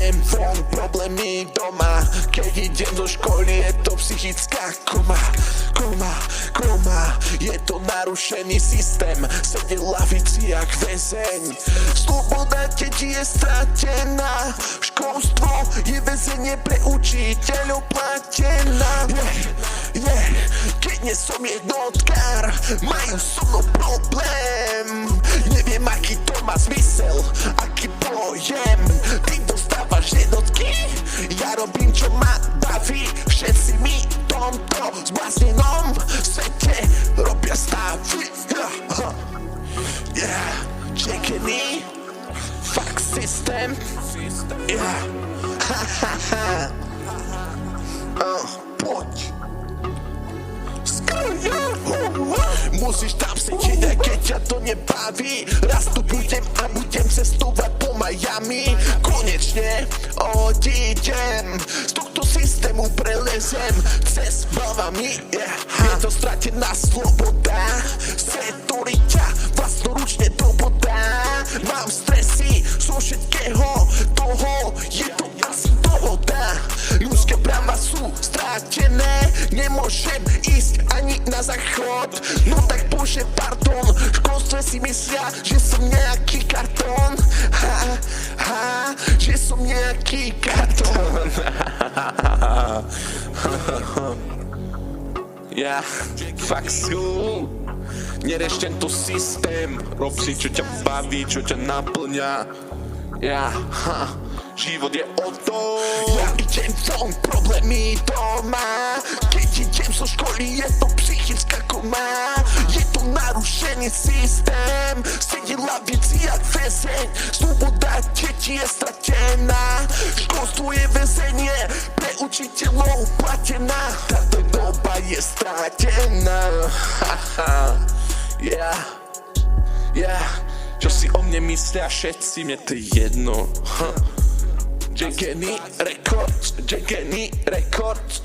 idem von, problémy doma. Keď idem do školy, je to psychická koma. Je to narušený systém, sedie v lavici jak väzeň. Sloboda deti je stratená, školstvo je väzenie pre učiteľov platená. Keď nie som jednotkár, majú so mnou problém. Neviem, aký to má zmysel, aký pojem. Ty dostávaš jednotky, ja robím, čo ma baví. Všetci mi tomto zbláznenom svete robia stavy. Čekený, fuck systém. Poď. Musíš tam sedieť, aj keď ťa to nebaví. Raz tu budem a budem cestovať po Miami. Konečne odídem, z tohto systému prelezem cez hlavami. Je to stratená sloboda, svet, ktorý ťa vlastnoručne dobodá. Mám stresy zo všetkého toho, je to asi dohoda. Ľudské práva sú stratené, nemôžem ísť ani na záchod. No tak bože, pardon, v školstve si myslia, že som nejaký kartón. Že som nejaký kartón. Fakt sú. Nereš tento systém, rob si, čo ťa baví, čo ťa naplňa. Život je o tom. Ja idem von, problémy doma. Keď idem zo školy, je to psychická koma. Je to narušený systém, sedí lavici jak väzeň. Sloboda deti je stratená, školstvo je väzenie pre učiteľov platená. Táto doba je stratená. Čo si o mne myslia všetci, mne to je jedno. Jageny Records.